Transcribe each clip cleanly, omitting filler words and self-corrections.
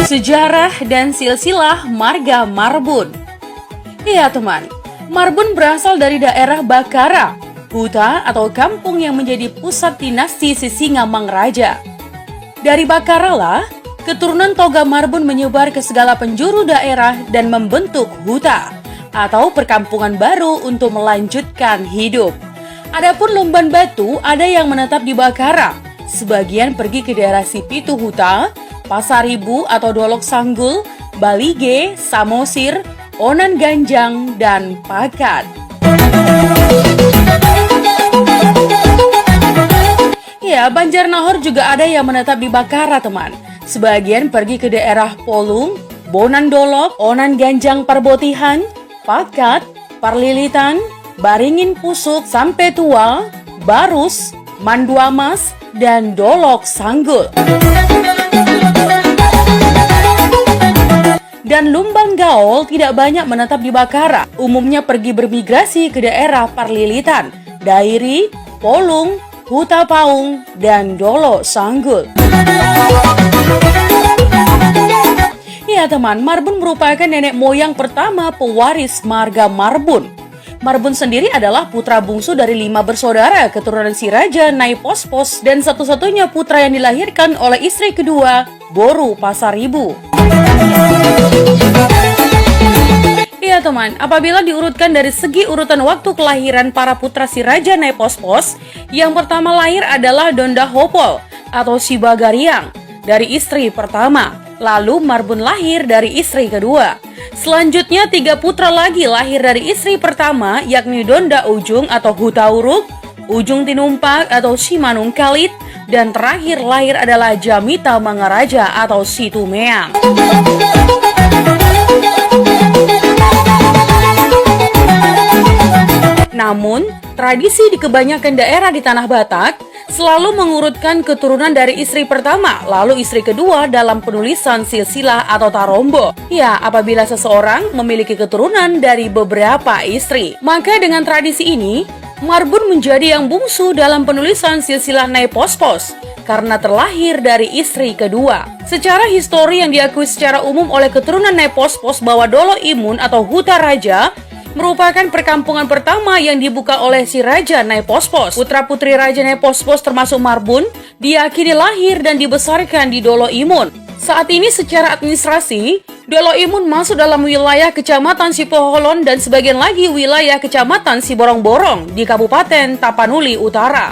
Sejarah dan silsilah marga Marbun. Iya teman, Marbun berasal dari daerah Bakara, huta atau kampung yang menjadi pusat dinasti Sisingamangaraja. Dari Bakara lah, keturunan Toga Marbun menyebar ke segala penjuru daerah dan membentuk huta atau perkampungan baru untuk melanjutkan hidup. Adapun Lumban Batu ada yang menetap di Bakara, sebagian pergi ke daerah Sipitu Huta, Pasaribu atau Dolok Sanggul, Balige, Samosir, Onan Ganjang, dan Pakat. Ya, Banjarnahor juga ada yang menetap di Bakara, teman. Sebagian pergi ke daerah Polung, Bonan Dolok, Onan Ganjang Parbotihan, Pakat, Parlilitan, Baringin Pusuk, Sampai Tua, Barus, Manduamas, dan Dolok Sanggul. Dan Lumbang Gaol tidak banyak menetap di Bakara, umumnya pergi bermigrasi ke daerah Parlilitan, Dairi, Polung, Huta Paung, dan Dolok Sanggul. Ya teman, Marbun merupakan nenek moyang pertama pewaris marga Marbun. Marbun sendiri adalah putra bungsu dari 5 bersaudara keturunan si Raja Nyai Pospos dan satu-satunya putra yang dilahirkan oleh istri kedua, Boru Pasaribu. Iya teman, apabila diurutkan dari segi urutan waktu kelahiran para putra si Raja Nyai Pospos, yang pertama lahir adalah Donda Hopol atau si Bagariang dari istri pertama. Lalu Marbun lahir dari istri kedua. Selanjutnya 3 putra lagi lahir dari istri pertama, yakni Donda Ujung atau Hutauruk, Ujung Tinumpak atau si Manung Kalit, dan terakhir lahir adalah Jamita Mangaraja atau si Tumeang. Namun, tradisi di kebanyakan daerah di Tanah Batak selalu mengurutkan keturunan dari istri pertama, lalu istri kedua dalam penulisan silsilah atau tarombo. Ya, apabila seseorang memiliki keturunan dari beberapa istri. Maka dengan tradisi ini, Marbun menjadi yang bungsu dalam penulisan silsilah Nyai Pospos karena terlahir dari istri kedua. Secara histori yang diakui secara umum oleh keturunan Nyai Pospos bahwa Dolo Imun atau Huta Raja merupakan perkampungan pertama yang dibuka oleh si Raja Nyai Pospos. Putra-putri Raja Nyai Pospos termasuk Marbun diyakini lahir dan dibesarkan di Dolo Imun. Saat ini secara administrasi, Dolo Imun masuk dalam wilayah Kecamatan Sipoholon dan sebagian lagi wilayah Kecamatan Siborong-Borong di Kabupaten Tapanuli Utara.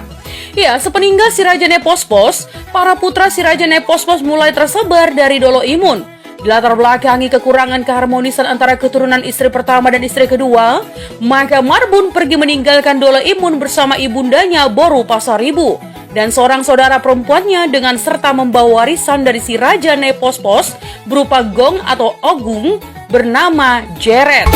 Ya, sepeninggal si Raja Nyai Pospos, para putra si Raja Nyai Pospos mulai tersebar dari Dolo Imun. Dilatar belakangi kekurangan keharmonisan antara keturunan istri pertama dan istri kedua, maka Marbun pergi meninggalkan Dolo Imun bersama ibundanya Boru Pasaribu dan seorang saudara perempuannya dengan serta membawa warisan dari si Raja Nyai Pospos berupa gong atau ogung bernama Jeret.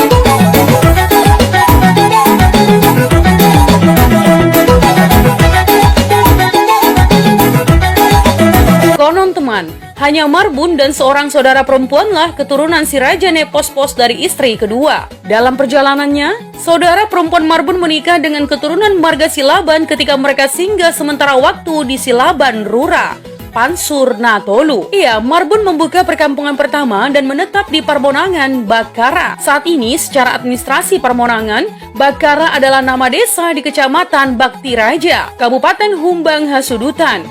Konon teman, hanya Marbun dan seorang saudara perempuanlah keturunan si Raja Nyai Pospos dari istri kedua. Dalam perjalanannya, saudara perempuan Marbun menikah dengan keturunan marga Silaban ketika mereka singgah sementara waktu di Silaban Rura, Pansur Natolu. Iya, Marbun membuka perkampungan pertama dan menetap di Parmonangan, Bakara. Saat ini, secara administrasi Parmonangan, Bakara adalah nama desa di Kecamatan Bakti Raja, Kabupaten Humbang Hasudutan.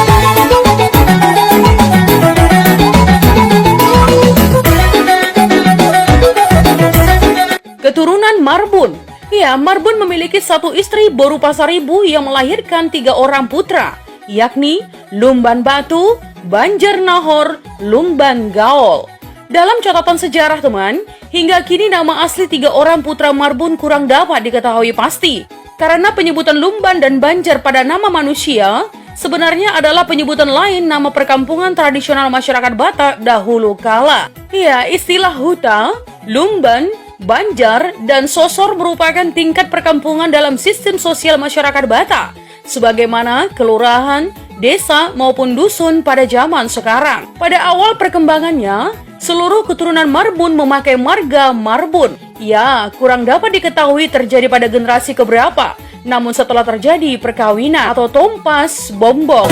Keturunan Marbun. Ya, Marbun memiliki satu istri Boru Pasaribu yang melahirkan 3 orang putra, yakni Lumban Batu, Banjarnahor, Lumban Gaol. Dalam catatan sejarah teman, hingga kini nama asli 3 orang putra Marbun kurang dapat diketahui pasti. Karena penyebutan Lumban dan Banjar pada nama manusia sebenarnya adalah penyebutan lain nama perkampungan tradisional masyarakat Batak dahulu kala. Ya, istilah huta, Lumban, Banjar, dan Sosor merupakan tingkat perkampungan dalam sistem sosial masyarakat Batak, sebagaimana kelurahan, desa, maupun dusun pada zaman sekarang. Pada awal perkembangannya, seluruh keturunan Marbun memakai marga Marbun. Ya, kurang dapat diketahui terjadi pada generasi keberapa, namun setelah terjadi perkawinan atau tompas bombong.